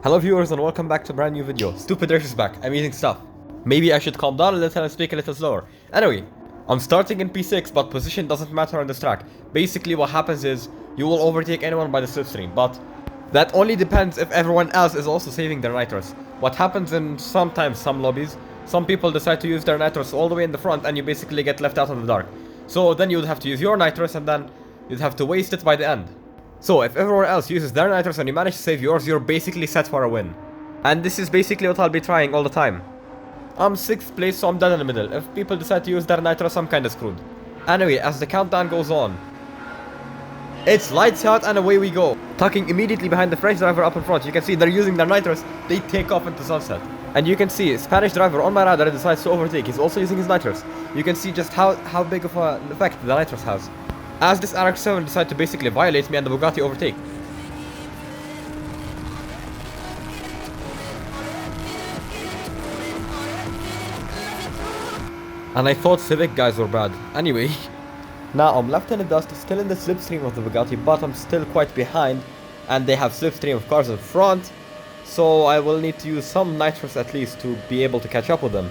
Hello viewers and welcome back to a brand new video. Stupid Race is back. I'm eating stuff. Maybe I should calm down a little and speak a little slower. Anyway, I'm starting in P6, but position doesn't matter on this track. Basically what happens is, you will overtake anyone by the slipstream, but that only depends if everyone else is also saving their nitrous. What happens in sometimes some lobbies, some people decide to use their nitrous all the way in the front and you basically get left out in the dark. So then you would have to use your nitrous and then you'd have to waste it by the end. So if everyone else uses their nitrous and you manage to save yours, you're basically set for a win. And this is basically what I'll be trying all the time. I'm 6th place, so I'm dead in the middle. If people decide to use their nitrous, I'm kinda screwed. Anyway, as the countdown goes on, it's lights out and away we go. Tucking immediately behind the French driver up in front. You can see they're using their nitrous. They take off into sunset. And you can see Spanish driver on my radar decides to overtake. He's also using his nitrous. You can see just how big of an effect the nitrous has. As this RX-7 decides to basically violate me and the Bugatti overtake. And I thought Civic guys were bad. Anyway, now I'm left in the dust, still in the slipstream of the Bugatti, but I'm still quite behind. And they have slipstream of cars in front. So I will need to use some nitrous at least to be able to catch up with them.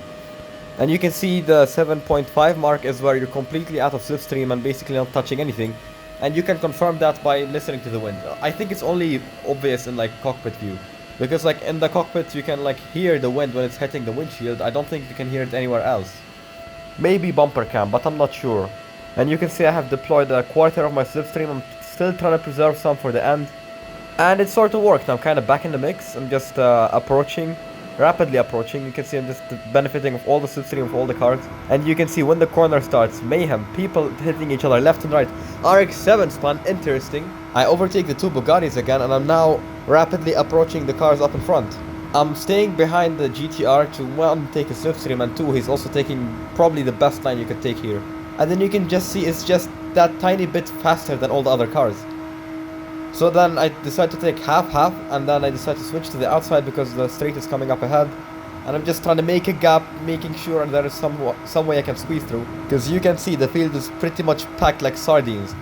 And you can see the 7.5 mark is where you're completely out of slipstream and basically not touching anything. And you can confirm that by listening to the wind. I think it's only obvious in like cockpit view. Because like in the cockpit you can like hear the wind when it's hitting the windshield. I don't think you can hear it anywhere else. Maybe bumper cam, but I'm not sure. And you can see I have deployed a quarter of my slipstream. I'm still trying to preserve some for the end. And it sort of worked. I'm kind of back in the mix. I'm just rapidly approaching. You can see I'm just benefiting of all the slipstream of all the cars. And you can see when the corner starts, mayhem, people hitting each other left and right. RX-7 spun, interesting. I overtake the two Bugattis again and I'm now rapidly approaching the cars up in front. I'm staying behind the GTR to 1 take a slipstream and 2 he's also taking probably the best line you could take here. And then you can just see it's just that tiny bit faster than all the other cars. So then I decide to take half and then I decide to switch to the outside because the straight is coming up ahead. And I'm just trying to make a gap, making sure there is some way I can squeeze through. Because you can see the field is pretty much packed like sardines.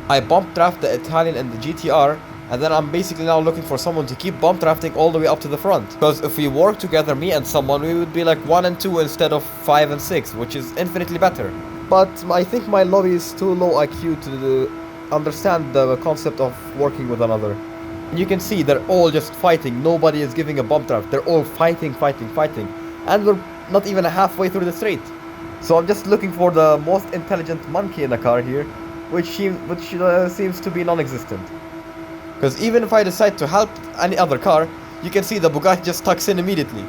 I bump draft the Italian and the GTR and then I'm basically now looking for someone to keep bump drafting all the way up to the front. Because if we work together, me and someone, we would be like 1 and 2 instead of 5 and 6, which is infinitely better. But I think my lobby is too low IQ to understand the concept of working with another. You can see they're all just fighting. Nobody is giving a bump draft. They're all fighting. And we're not even halfway through the straight. So I'm just looking for the most intelligent monkey in the car here, which seems to be non-existent. Because even if I decide to help any other car, you can see the Bugatti just tucks in immediately.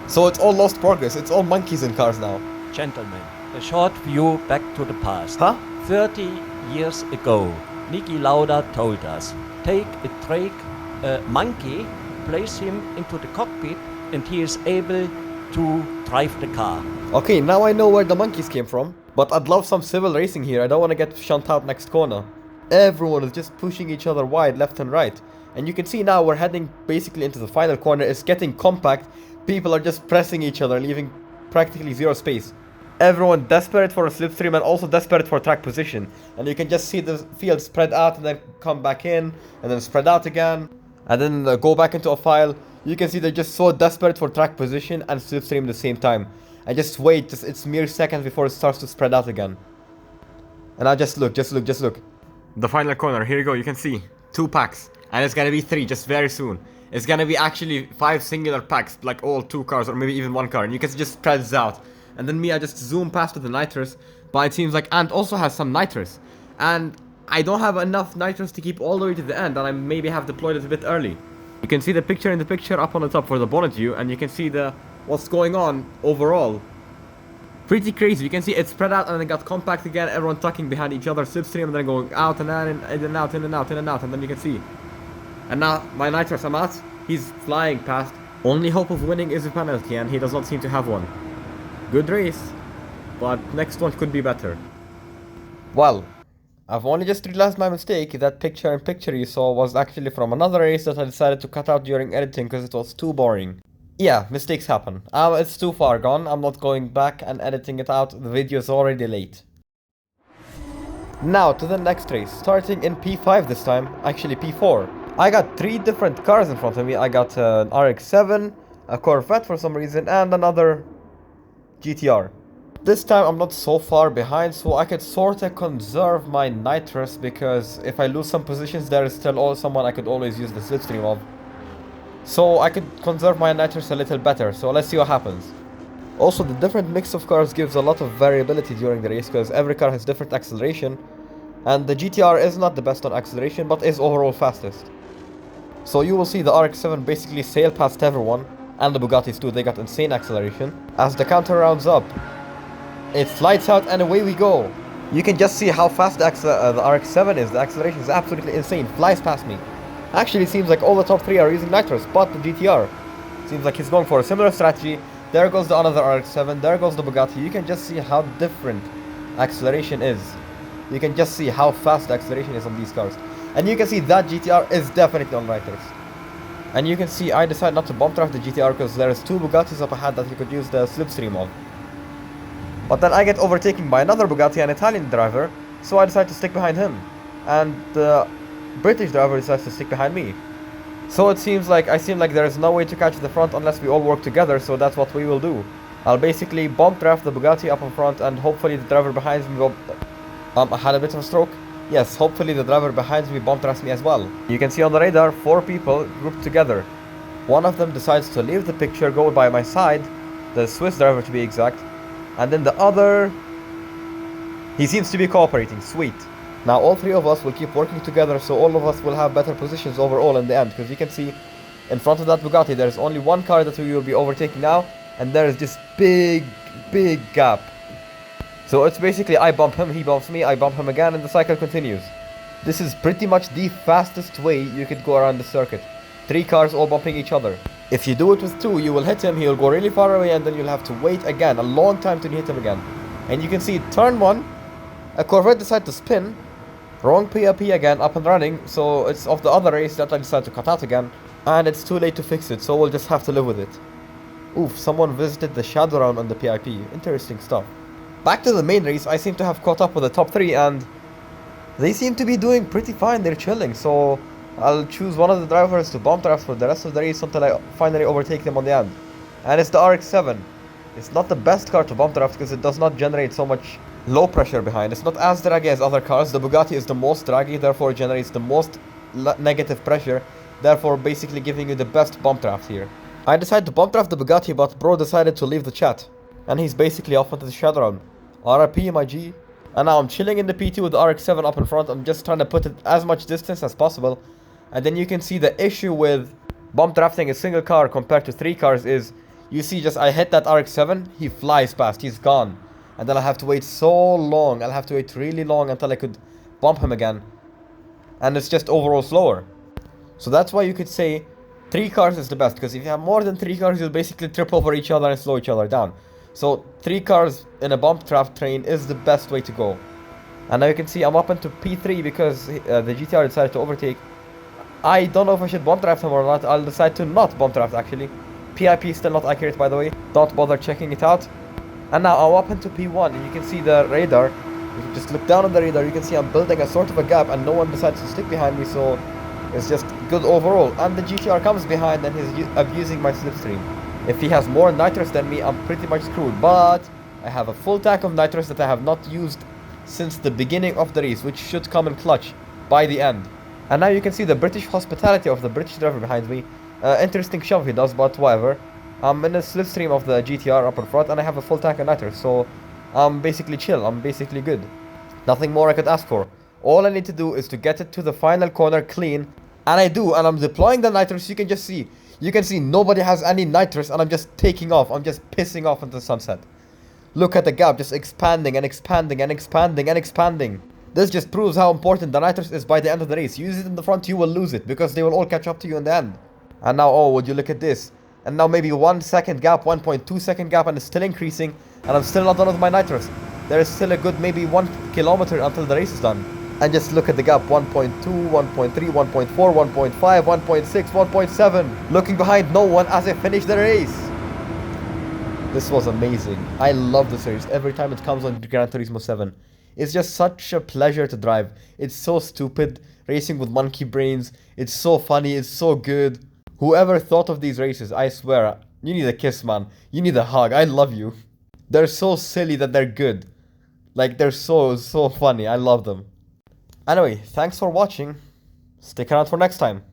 So it's all lost progress. It's all monkeys in cars now. Gentlemen, a short view back to the past. Huh? 30 years ago, Niki Lauda told us, take a monkey, place him into the cockpit, and he is able to drive the car. Okay, now I know where the monkeys came from, but I'd love some civil racing here. I don't want to get shunt out next corner. Everyone is just pushing each other wide left and right. And you can see now we're heading basically into the final corner. It's getting compact. People are just pressing each other, leaving practically zero space. Everyone desperate for a slipstream and also desperate for track position. And you can just see the field spread out and then come back in and then spread out again and then go back into a file. You can see they're just so desperate for track position and slipstream at the same time. And just wait, it's mere seconds before it starts to spread out again. And now just look. The final corner, here you go, you can see 2 packs. And it's gonna be 3 just very soon. It's gonna be actually 5 singular packs, like all 2 cars or maybe even 1 car. And you can see just spreads out. And then me, I just zoom past with the nitrous, but it seems like Ant also has some nitrous. And I don't have enough nitrous to keep all the way to the end, and I maybe have deployed it a bit early. You can see the picture in the picture up on the top for the bonnet view, and you can see what's going on overall. Pretty crazy. You can see it spread out and then got compact again, everyone tucking behind each other, slipstream, and then going out and in and out, and then you can see. And now my nitrous, I'm out. He's flying past. Only hope of winning is a penalty, and he does not seem to have one. Good race, but next one could be better. Well, I've only just realized my mistake. That picture in picture you saw was actually from another race that I decided to cut out during editing because it was too boring. Yeah, mistakes happen. It's too far gone. I'm not going back and editing it out. The video is already late. Now to the next race, starting in P5 this time, actually P4. I got 3 different cars in front of me. I got an RX-7, a Corvette for some reason, and another GTR. This time I'm not so far behind, so I could sorta conserve my nitrous, because if I lose some positions there is still someone I could always use the slipstream of. So I could conserve my nitrous a little better, so let's see what happens. Also, the different mix of cars gives a lot of variability during the race, because every car has different acceleration, and the GTR is not the best on acceleration, but is overall fastest. So you will see the RX-7 basically sail past everyone, and the Bugattis too. They got insane acceleration. As the counter rounds up, it slides out and away we go. You can just see how fast the RX-7 is. The acceleration is absolutely insane. Flies past me. Actually, it seems like all the top 3 are using nitrous, but the GTR seems like he's going for a similar strategy. There goes the another RX-7. There goes the Bugatti. You can just see how different acceleration is. You can just see how fast the acceleration is on these cars. And you can see that GTR is definitely on nitrous. And you can see I decided not to bump draft the GTR because there's 2 Bugattis up ahead that you could use the slipstream of. But then I get overtaken by another Bugatti, an Italian driver, so I decide to stick behind him. And the British driver decides to stick behind me. So it seems like there is no way to catch the front unless we all work together, so that's what we will do. I'll basically bump draft the Bugatti up in front, and hopefully the driver behind me will... I had a bit of a stroke. Yes, hopefully the driver behind me bump drafts me as well. You can see on the radar 4 people grouped together. One of them decides to leave the picture, go by my side, the Swiss driver to be exact. And then the other... he seems to be cooperating, sweet. Now all 3 of us will keep working together, so all of us will have better positions overall in the end. Because you can see in front of that Bugatti there is only 1 car that we will be overtaking now. And there is this big gap. So it's basically I bump him, he bumps me, I bump him again, and the cycle continues. This is pretty much the fastest way you could go around the circuit. 3 cars all bumping each other. If you do it with 2, you will hit him, he'll go really far away, and then you'll have to wait again, a long time to hit him again. And you can see turn 1, a Corvette decided to spin, wrong PIP again, up and running, so it's of the other race that I decided to cut out again, and it's too late to fix it, so we'll just have to live with it. Oof, someone visited the shadow round on the PIP, interesting stuff. Back to the main race, I seem to have caught up with the top 3, and they seem to be doing pretty fine, they're chilling, so I'll choose one of the drivers to bump draft for the rest of the race until I finally overtake them on the end. And it's the RX-7. It's not the best car to bump draft because it does not generate so much low pressure behind. It's not as draggy as other cars. The Bugatti is the most draggy, therefore it generates the most negative pressure, therefore basically giving you the best bump draft here. I decided to bump draft the Bugatti, but bro decided to leave the chat. And he's basically off into the shadow round. RIP, my G. And now I'm chilling in the P2 with the RX-7 up in front. I'm just trying to put it as much distance as possible. And then you can see the issue with bump drafting a single car compared to 3 cars is, you see just I hit that RX-7, he flies past, he's gone. And then I'll have to wait so long, I'll have to wait really long until I could bump him again. And it's just overall slower. So that's why you could say 3 cars is the best, because if you have more than 3 cars, you'll basically trip over each other and slow each other down. So 3 cars in a bump draft train is the best way to go. And now you can see I'm up into P3 because the GTR decided to overtake. I don't know if I should bump draft him or not. I'll decide to not bump draft actually. PIP is still not accurate, by the way. Don't bother checking it out. And now I'm up into P1 and you can see the radar. If you just look down on the radar, you can see I'm building a sort of a gap and no one decides to stick behind me, so it's just good overall. And the GTR comes behind and he's abusing my slipstream. If he has more nitrous than me, I'm pretty much screwed. But I have a full tank of nitrous that I have not used since the beginning of the race, which should come in clutch by the end. And now you can see the British hospitality of the British driver behind me. Interesting shove he does, but whatever. I'm in the slipstream of the GTR up in front and I have a full tank of nitrous, so I'm basically chill, I'm basically good. Nothing more I could ask for. All I need to do is to get it to the final corner clean, and I do, and I'm deploying the nitrous. You can just see. You can see nobody has any nitrous and I'm just taking off. I'm just pissing off into the sunset. Look at the gap, just expanding and expanding and expanding and expanding. This just proves how important the nitrous is by the end of the race. Use it in the front, you will lose it because they will all catch up to you in the end. And now, oh, would you look at this? And now maybe 1 second gap, 1.2 second gap, and it's still increasing. And I'm still not done with my nitrous. There is still a good maybe 1 kilometer until the race is done. And just look at the gap, 1.2, 1.3, 1.4, 1.5, 1.6, 1.7. Looking behind no one as I finish the race. This was amazing. I love this race. Every time it comes on Gran Turismo 7, It's just such a pleasure to drive. It's so stupid, racing with monkey brains. It's so funny, it's so good. Whoever thought of these races, I swear, you need a kiss, man. You need a hug. I love you. They're so silly that they're good. Like, they're so funny. I love them. Anyway, thanks for watching. Stick around for next time.